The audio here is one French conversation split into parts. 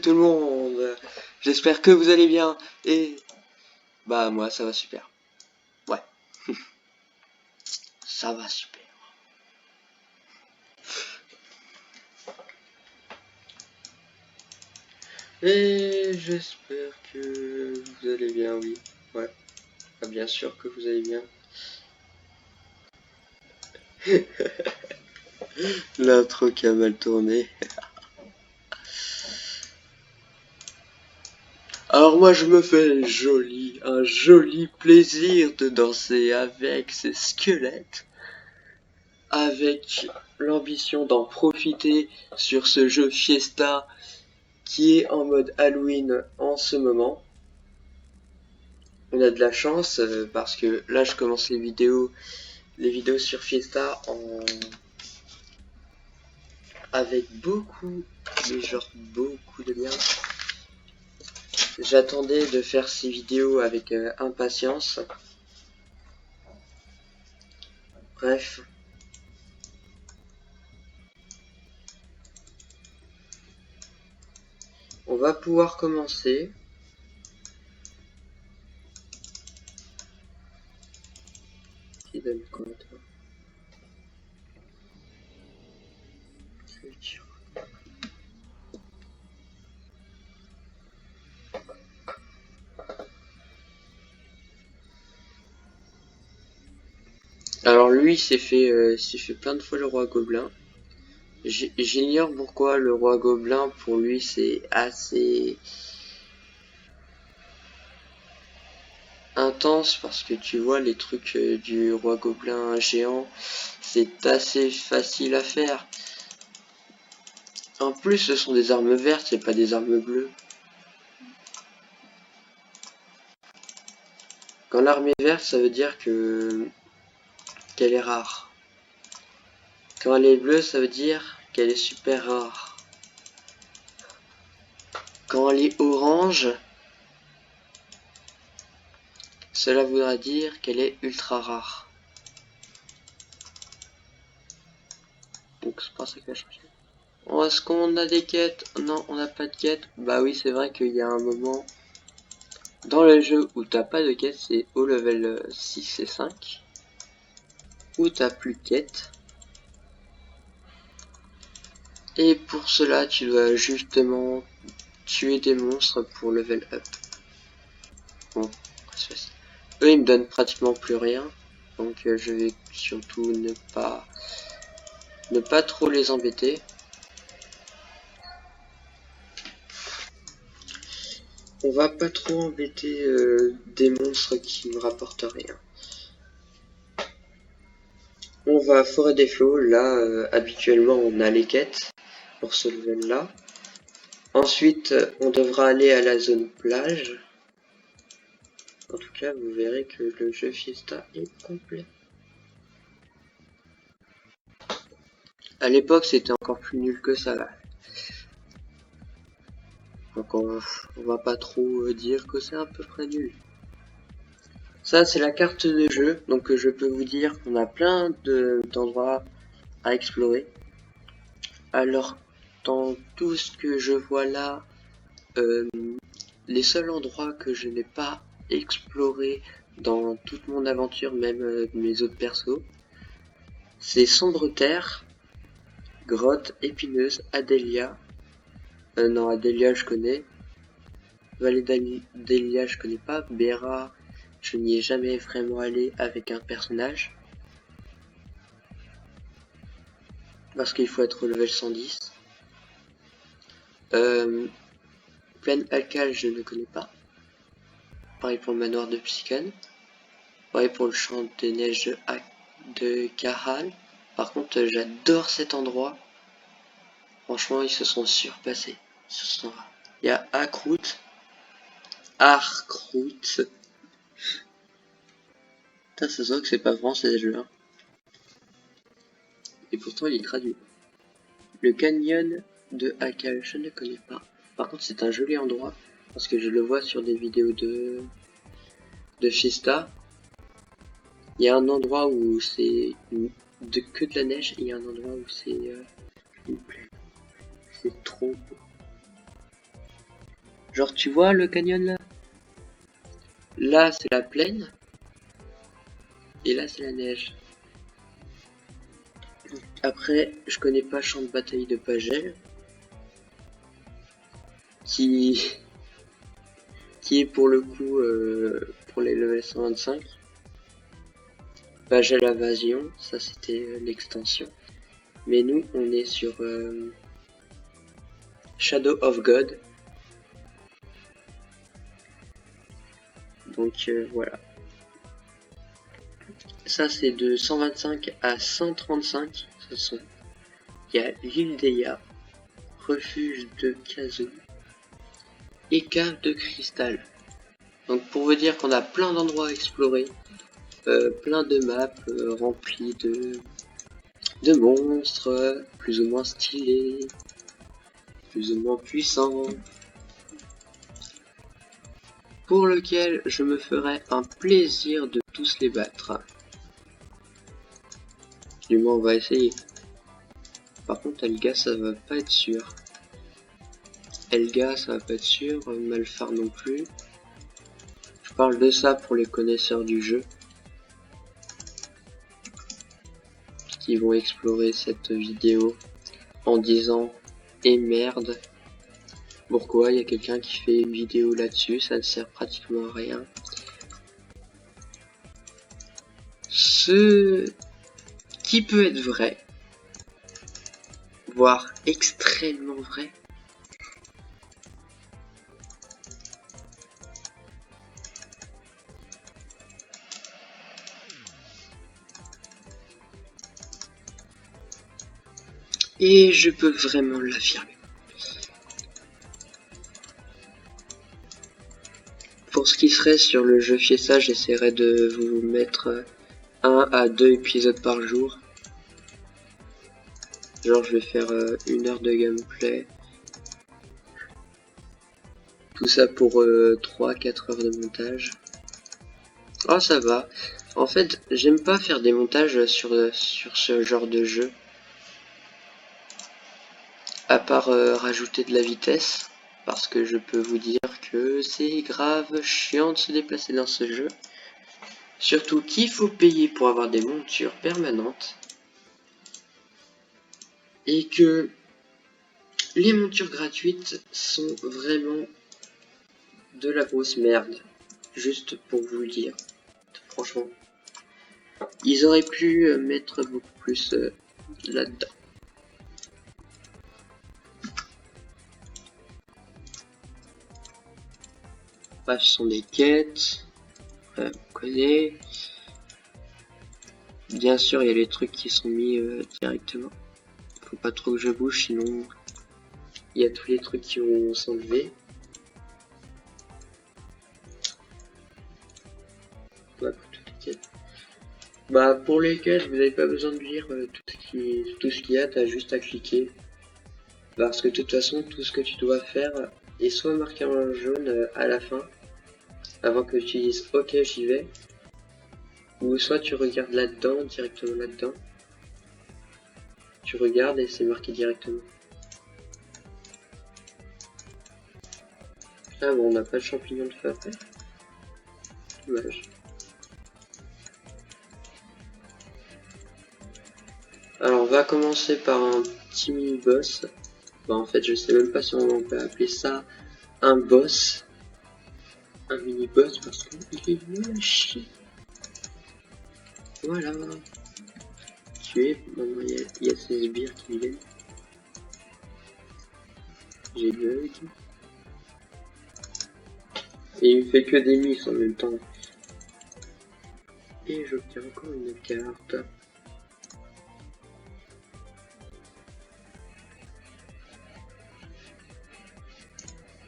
tout le monde, j'espère que vous allez bien, et bah moi ça va super, ouais, ça va super. Et j'espère que vous allez bien, oui, ouais, ah, bien sûr que vous allez bien. L'intro qui a mal tourné. Alors moi je me fais un joli plaisir de danser avec ces squelettes, avec l'ambition d'en profiter sur ce jeu Fiesta qui est en mode Halloween en ce moment. On a de la chance parce que là je commence les vidéos sur Fiesta avec beaucoup, mais genre beaucoup de liens. J'attendais de faire ces vidéos avec impatience. Bref. On va pouvoir commencer. Qui donne quoi, toi? Alors lui s'est fait plein de fois le roi gobelin. J'ignore pourquoi le roi gobelin pour lui c'est assez intense parce que tu vois les trucs du roi gobelin géant c'est assez facile à faire. En plus ce sont des armes vertes, c'est pas des armes bleues. Quand l'arme est verte ça veut dire qu'elle est rare. Quand elle est bleue ça veut dire qu'elle est super rare. Quand elle est orange, cela voudra dire qu'elle est ultra rare. Donc c'est pas ça qui va changer. Est-ce qu'on a des quêtes? Non, on n'a pas de quêtes. Bah oui, c'est vrai qu'il y a un moment dans le jeu où t'as pas de quêtes, c'est au level 6 et 5. Où t'as plus de quêtes. Et pour cela, tu dois justement tuer des monstres pour level up. Bon, c'est facile. Eux, ils me donnent pratiquement plus rien. Donc je vais surtout ne pas trop les embêter. On va pas trop embêter des monstres qui ne rapportent rien. On va à Forêt des Flots, là habituellement on a les quêtes pour ce level là. Ensuite on devra aller à la zone plage. En tout cas vous verrez que le jeu Fiesta est complet. À l'époque c'était encore plus nul que ça là. Donc on va pas trop dire que c'est à peu près nul. Ça c'est la carte de jeu, donc je peux vous dire qu'on a plein d'endroits à explorer. Alors dans tout ce que je vois là, les seuls endroits que je n'ai pas exploré dans toute mon aventure, même mes autres persos, c'est Sombre Terre, Grotte Épineuse, Adelia. Non, Adelia je connais. Vallée d'Adelia je connais pas. Bera, je n'y ai jamais vraiment allé avec un personnage. Parce qu'il faut être au level 110. Plaine Alcal je ne connais pas. Pareil pour le manoir de Psychane. Pareil pour le champ des neiges de Kahal. Par contre, j'adore cet endroit. Franchement, ils se sont surpassés sur cet endroit. Il y a Arkrout. Putain, ça se voit que c'est pas français ce jeu-là. Et pourtant, il est traduit. Le canyon de Akal, je ne connais pas. Par contre, c'est un joli endroit. Parce que je le vois sur des vidéos de Fiesta. Il y a un endroit où c'est que de la neige. Et il y a un endroit où c'est une plaine. C'est trop beau. Genre, tu vois le canyon là? Là, c'est la plaine. Et là, c'est la neige. Après, je connais pas Champ de bataille de Pagel. Qui, qui est pour le coup pour les level 125. Pagel Invasion, ça c'était l'extension. Mais nous, on est sur Shadow of God. Donc voilà. Ça c'est de 125 à 135. Il y a l'île d'Eya, refuge de Kazoo et cave de cristal. Donc pour vous dire qu'on a plein d'endroits à explorer, plein de maps remplies de monstres, plus ou moins stylés, plus ou moins puissants, pour lequel je me ferai un plaisir de tous les battre. Du moins on va essayer. Par contre Elga ça va pas être sûr. Elga ça va pas être sûr, Malphar non plus. Je parle de ça pour les connaisseurs du jeu, qui vont explorer cette vidéo en disant et merde. Pourquoi il y a quelqu'un qui fait une vidéo là-dessus, ça ne sert pratiquement à rien. Ce qui peut être vrai, voire extrêmement vrai, et je peux vraiment l'affirmer. Pour ce qui serait sur le jeu Fiesta, j'essaierai de vous mettre 1 à 2 épisodes par jour. Genre je vais faire 1 heure de gameplay. Tout ça pour 3-4 heures de montage. Oh ça va. En fait j'aime pas faire des montages sur ce genre de jeu. À part rajouter de la vitesse. Parce que je peux vous dire que c'est grave chiant de se déplacer dans ce jeu. Surtout qu'il faut payer pour avoir des montures permanentes. Et que les montures gratuites sont vraiment de la grosse merde. Juste pour vous le dire. Franchement. Ils auraient pu mettre beaucoup plus là-dedans. Bref, ce sont des quêtes. On connaît. Bien sûr, il y a les trucs qui sont mis directement. Faut pas trop que je bouge, sinon il y a tous les trucs qui vont s'enlever. Ouais, pour toutes les quêtes. Bah pour les quêtes, vous n'avez pas besoin de lire tout ce qu'il y a, t'as juste à cliquer. Parce que de toute façon, tout ce que tu dois faire est soit marqué en jaune à la fin, avant que tu dises ok j'y vais, ou soit tu regardes là-dedans, directement là-dedans. Tu regardes et c'est marqué directement. Ah bon, on n'a pas de champignon de feu après. Dommage. Alors on va commencer par un petit mini-boss. Bah en fait je sais même pas si on peut appeler ça un boss. Un mini-boss parce qu'il est nul à chier. Voilà. Tué. Maintenant il y a ces sbires qui viennent. J'ai bug. Et il fait que des miss en même temps. Et j'obtiens encore une carte.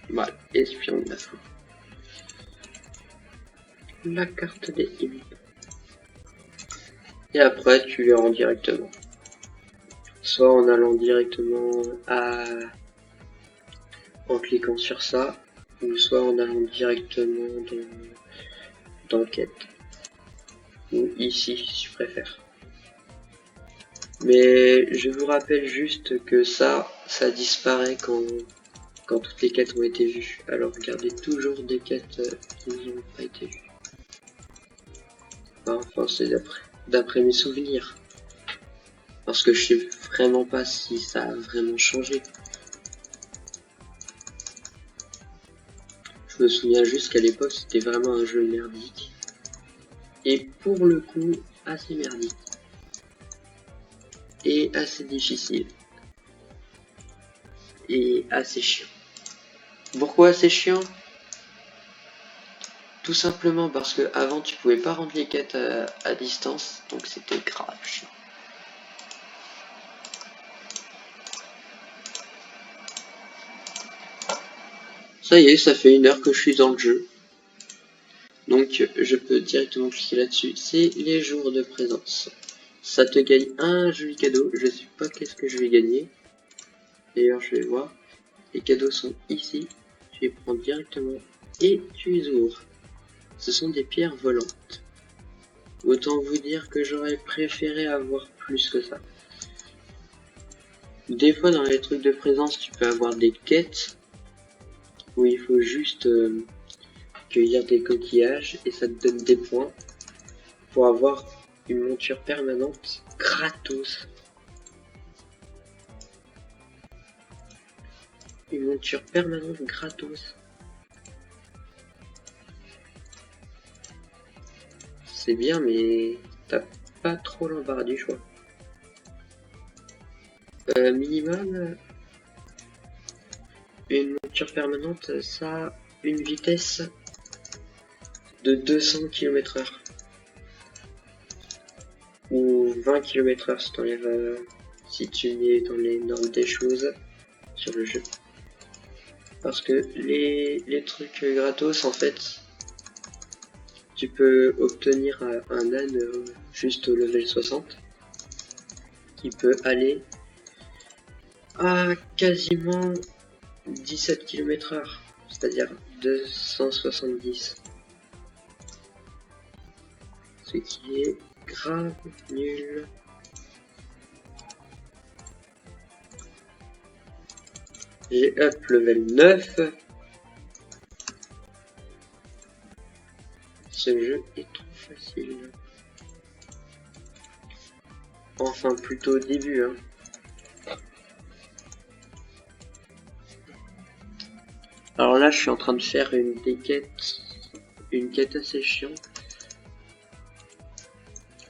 Voilà, espion de la fin. La carte des imps. Et après tu les rends directement. Soit en allant directement en cliquant sur ça, ou soit en allant directement dans quête. Ou ici si je préfère. Mais je vous rappelle juste que ça disparaît quand toutes les quêtes ont été vues. Alors regardez toujours des quêtes qui n'ont pas été vues. Enfin, c'est d'après mes souvenirs. Parce que je sais vraiment pas si ça a vraiment changé. Je me souviens juste qu'à l'époque c'était vraiment un jeu merdique. Et pour le coup, assez merdique. Et assez difficile. Et assez chiant. Pourquoi assez chiant? Tout simplement parce que avant tu pouvais pas rendre les quêtes à distance, donc c'était grave chiant. Ça y est, ça fait 1 heure que je suis dans le jeu. Donc je peux directement cliquer là-dessus. C'est les jours de présence. Ça te gagne un joli cadeau. Je sais pas qu'est-ce que je vais gagner. D'ailleurs je vais voir. Les cadeaux sont ici. Tu les prends directement et tu les ouvres. Ce sont des pierres volantes. Autant vous dire que j'aurais préféré avoir plus que ça. Des fois dans les trucs de présence tu peux avoir des quêtes où il faut juste cueillir des coquillages et ça te donne des points pour avoir une monture permanente gratos. Une monture permanente gratos. C'est bien mais t'as pas trop l'embarras du choix. Minimum, une monture permanente, ça a une vitesse de 200 km/h. Ou 20 km/h si t'enlèves, si tu mets dans les normes des choses sur le jeu. Parce que les trucs gratos, en fait, tu peux obtenir un âne juste au level 60 qui peut aller à quasiment 17 km/h, c'est-à-dire 270. Ce qui est grave nul. J'ai up level 9. Ce jeu est trop facile. Enfin, plutôt au début, hein. Alors là, je suis en train de faire une quête assez chiante.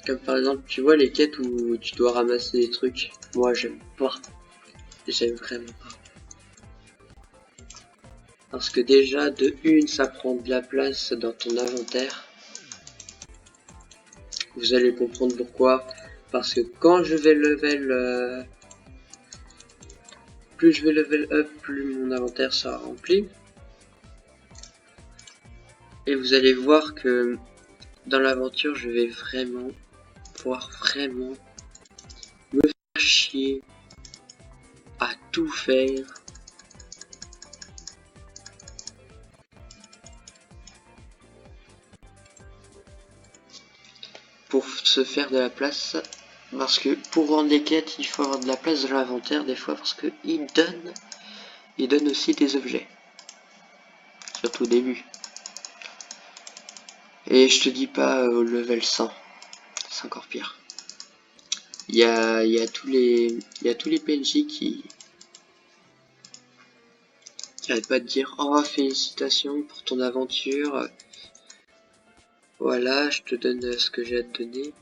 Comme par exemple, tu vois les quêtes où tu dois ramasser des trucs. Moi, j'aime pas. J'aime vraiment pas. Parce que déjà, de une, ça prend de la place dans ton inventaire. Vous allez comprendre pourquoi. Parce que quand je vais level... plus je vais level up, plus mon inventaire sera rempli. Et vous allez voir que dans l'aventure, je vais vraiment pouvoir me faire chier à tout faire. Pour se faire de la place, parce que pour rendre des quêtes, il faut avoir de la place dans l'inventaire des fois, parce que il donne aussi des objets, surtout au début. Et je te dis pas au level 100, c'est encore pire. Il y a tous les PNJ qui arrêtent pas de dire oh félicitations pour ton aventure. Voilà, je te donne ce que j'ai à te donner.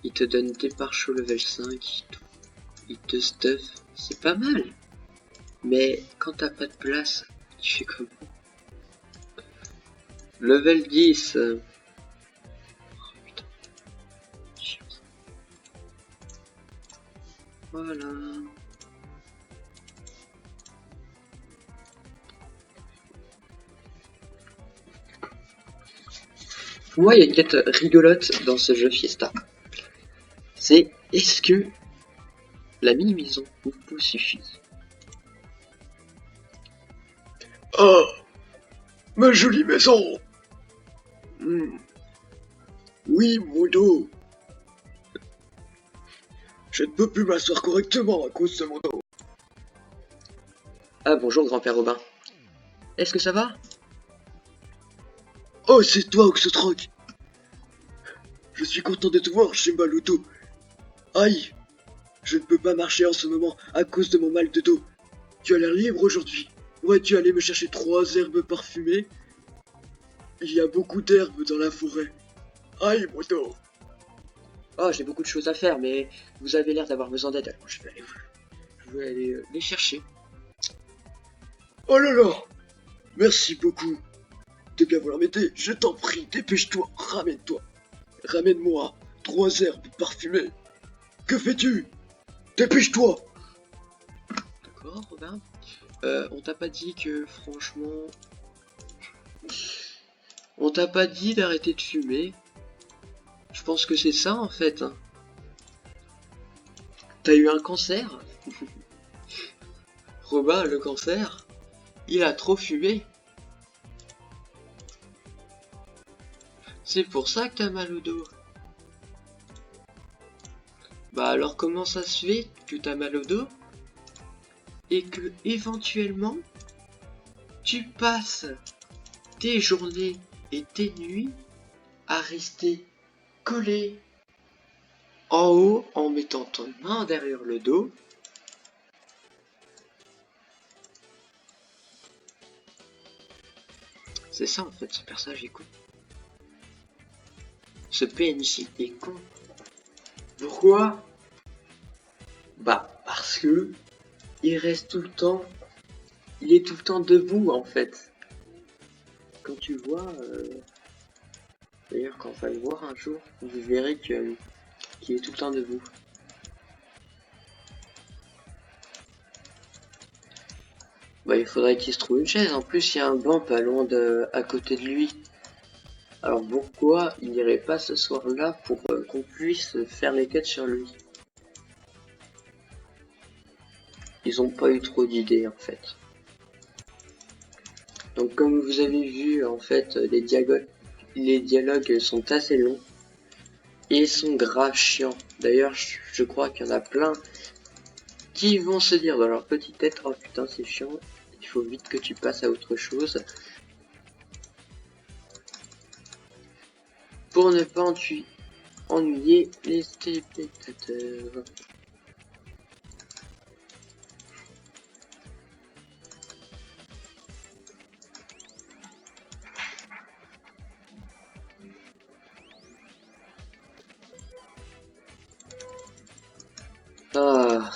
Il te donne des pare-chocs level 5, il te stuff, c'est pas mal. Mais quand t'as pas de place, tu fais comment? Level 10. Oh, putain. Voilà. Pour moi, il y a une quête rigolote dans ce jeu Fiesta. C'est est-ce que la mini-maison vous suffit? Oh, ma jolie maison. Oui, mon dos. Je ne peux plus m'asseoir correctement à cause de mon dos. Ah bonjour grand-père Robin. Est-ce que ça va? Oh, c'est toi, Oxotroc. Je suis content de te voir, j'ai mal au dos. Aïe, je ne peux pas marcher en ce moment à cause de mon mal de dos. Tu as l'air libre aujourd'hui. Pourrais-tu aller me chercher 3 herbes parfumées? Il y a beaucoup d'herbes dans la forêt. Aïe, mon dos. Oh, j'ai beaucoup de choses à faire, mais vous avez l'air d'avoir besoin d'aide. Alors, je vais aller les chercher. Oh là là. Merci beaucoup de bien vouloir m'aider. Je t'en prie, dépêche-toi, ramène-toi. Ramène-moi 3 herbes parfumées. Que fais-tu? Dépêche-toi. D'accord, Robin. On t'a pas dit que, franchement... On t'a pas dit d'arrêter de fumer. Je pense que c'est ça, en fait. Hein. T'as eu un cancer? Robin, le cancer, il a trop fumé. C'est pour ça que t'as mal au dos. Bah alors comment ça se fait que t'as mal au dos et que éventuellement tu passes tes journées et tes nuits à rester collé en haut en mettant ton main derrière le dos. C'est ça en fait, ce personnage est con. Ce PNJ est con. Pourquoi? Bah parce que il reste tout le temps, il est tout le temps debout en fait. Quand tu vois, d'ailleurs quand on va le voir un jour, vous verrez qu'il est tout le temps debout. Bah, il faudrait qu'il se trouve une chaise. En plus, il y a un banc pas loin à côté de lui. Alors pourquoi il n'irait pas ce soir-là pour qu'on puisse faire les quêtes sur lui? Ils ont pas eu trop d'idées en fait. Donc comme vous avez vu, en fait, les dialogues sont assez longs et sont grave chiants. D'ailleurs, je crois qu'il y en a plein qui vont se dire dans leur petite tête, oh putain c'est chiant, il faut vite que tu passes à autre chose. Pour ne pas ennuyer les spectateurs. Ah,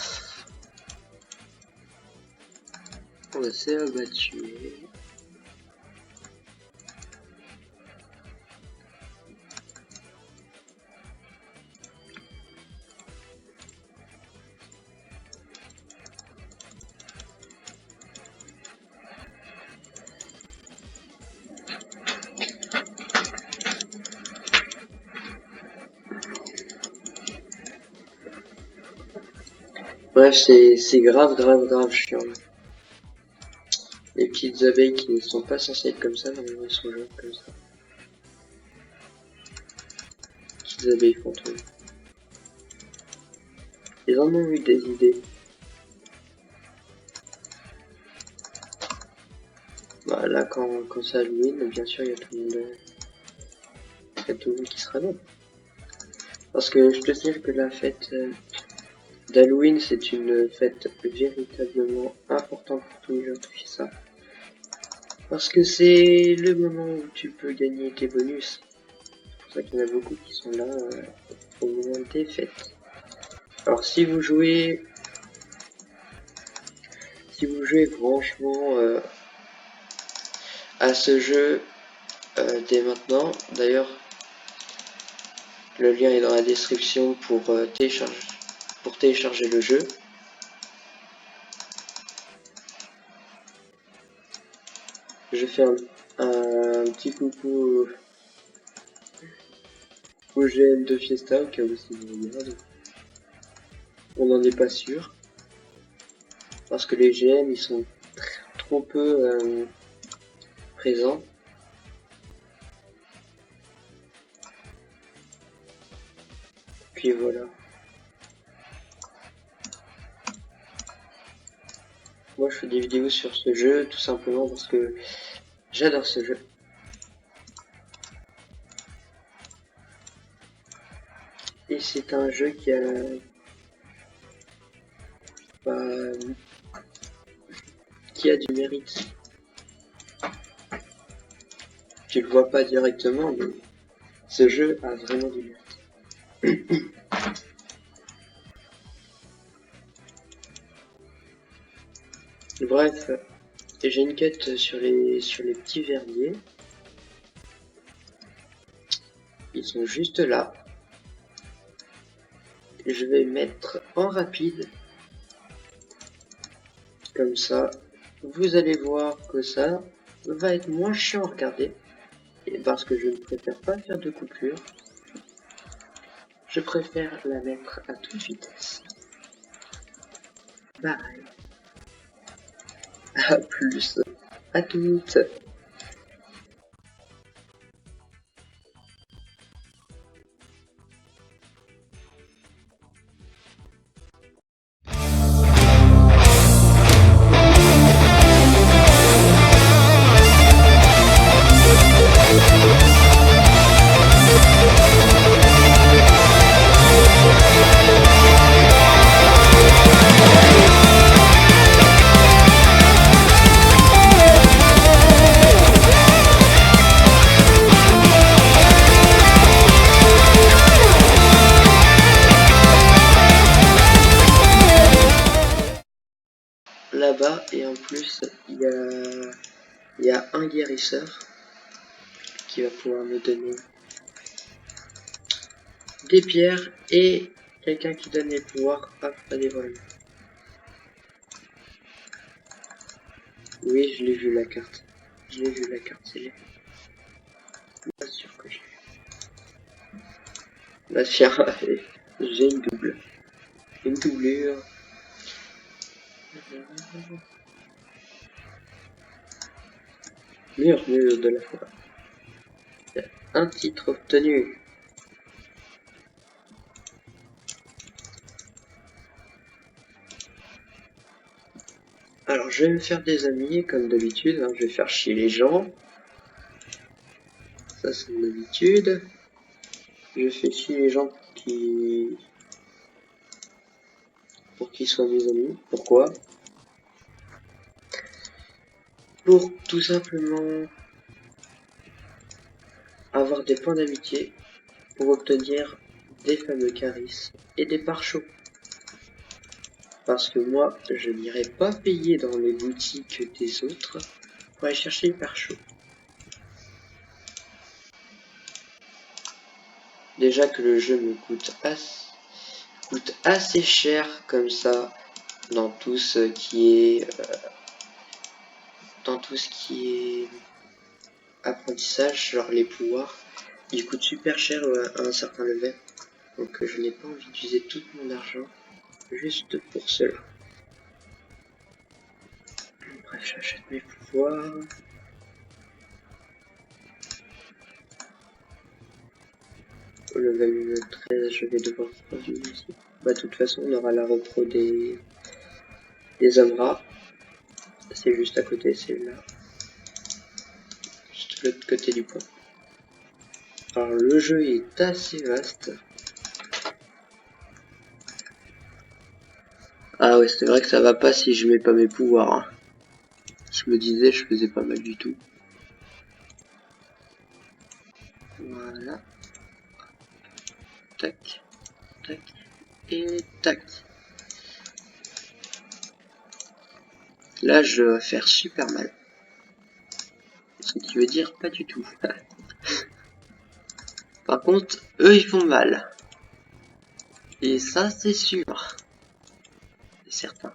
on s'est abattu. Bref, c'est grave chiant. Les petites abeilles qui ne sont pas censées être comme ça, normalement elles sont jaunes comme ça. Petites abeilles fantômes. Ils en ont eu des idées. Bah là, quand c'est Halloween, bien sûr, il y a tout le monde, qui sera là. Parce que je te dis que la fête d'Halloween, c'est une fête véritablement importante pour tous les gens qui font ça. Parce que c'est le moment où tu peux gagner tes bonus. C'est pour ça qu'il y en a beaucoup qui sont là au moment des fêtes. Alors si vous jouez franchement à ce jeu dès maintenant, d'ailleurs le lien est dans la description pour télécharger le jeu. Je fais un petit coucou au GM de Fiesta, au cas où si vous regardez. On n'en est pas sûr. Parce que les GM, ils sont trop peu présents. Puis voilà. moi je fais des vidéos sur ce jeu tout simplement parce que j'adore ce jeu. Et c'est un jeu bah, qui a du mérite. Tu le vois pas directement, mais ce jeu a vraiment du mérite. Bref, j'ai une quête sur les petits verriers. Ils sont juste là. Je vais mettre en rapide. Comme ça, vous allez voir que ça va être moins chiant à regarder. Et parce que je ne préfère pas faire de coupure, je préfère la mettre à toute vitesse. Bye. À plus. À toutes. Là-bas, et en plus, il y a un guérisseur qui va pouvoir me donner des pierres et quelqu'un qui donne les pouvoirs à des voleurs. Oui, je l'ai vu la carte. Je l'ai vu la carte, c'est là. Pas sûr que j'ai. Bah tiens, j'ai une double. Une doublure. Murmure de la forêt. Un titre obtenu. Alors je vais me faire des amis comme d'habitude, hein. Je vais faire chier les gens. Ça c'est mon habitude. Je fais chier les gens pour qu'ils soient mes amis. Pourquoi? Pour tout simplement avoir des points d'amitié pour obtenir des fameux charismes et des pare-chocs. Parce que moi, je n'irai pas payer dans les boutiques des autres pour aller chercher les pare-chocs. Déjà que le jeu me coûte assez cher comme ça dans tout ce qui est apprentissage, genre les pouvoirs, il coûte super cher à un certain level. Donc je n'ai pas envie d'utiliser tout mon argent juste pour cela. Bref, j'achète mes pouvoirs. Au level 13, je vais devoir produire ici. Bah, de toute façon, on aura la repro des hommes rats. C'est juste à côté, c'est là. Juste de l'autre côté du pont. Alors, le jeu est assez vaste. Ah ouais, c'est vrai que ça va pas si je mets pas mes pouvoirs. Hein. Je me disais, je faisais pas mal du tout. Voilà. Tac, tac, et tac. Là, je vais faire super mal. Ce qui veut dire pas du tout. Par contre, eux, ils font mal. Et ça, c'est sûr. C'est certain.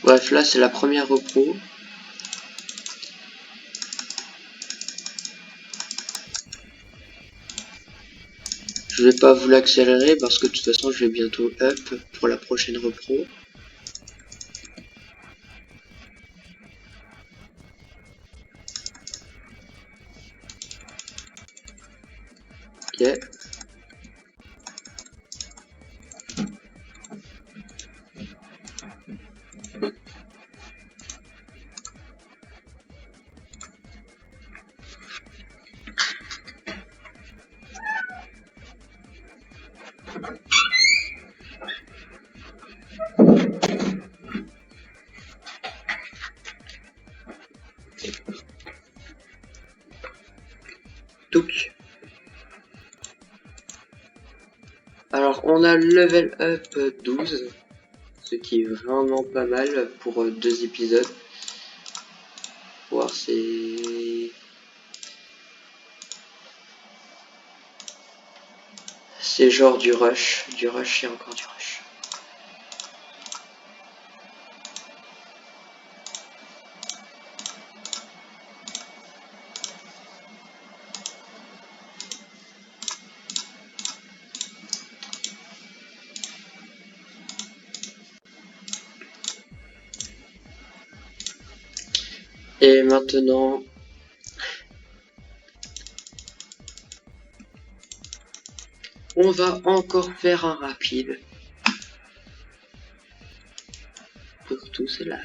Bref, là, c'est la première repro. Je vais pas vous l'accélérer parce que de toute façon je vais bientôt up pour la prochaine repro. Ok. Donc, alors on a level up 12, ce qui est vraiment pas mal pour 2 épisodes. Voir c'est genre du rush et encore du rush. Et maintenant, on va encore faire un rapide pour tout cela.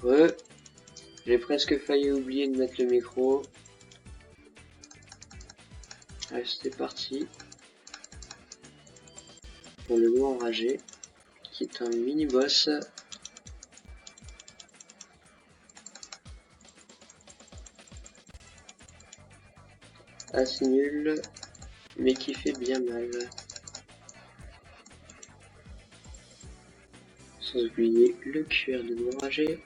Ouais, j'ai presque failli oublier de mettre le micro. Allez, c'est parti. Pour le loup enragé, qui est un mini-boss. Assez nul, mais qui fait bien mal. Sans oublier le cuir de loup enragé.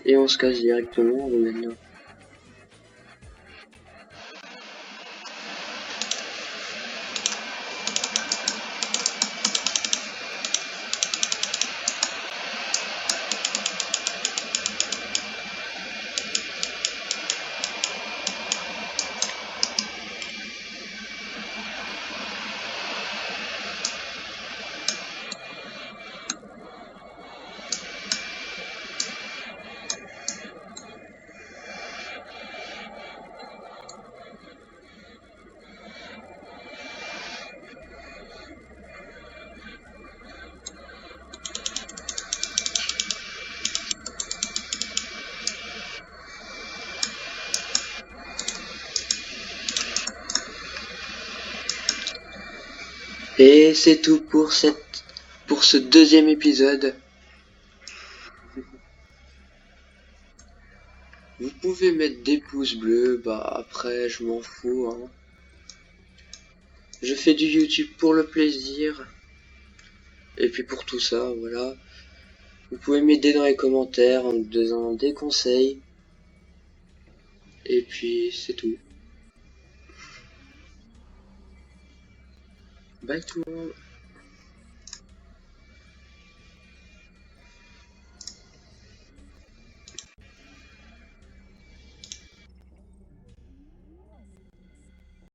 Et on se casse directement maintenant. Et c'est tout pour cette pour ce deuxième épisode. Vous pouvez mettre des pouces bleus, bah après je m'en fous, hein. Je fais du YouTube pour le plaisir. Et puis pour tout ça, voilà. Vous pouvez m'aider dans les commentaires en me donnant des conseils. Et puis c'est tout. Bye tout le monde.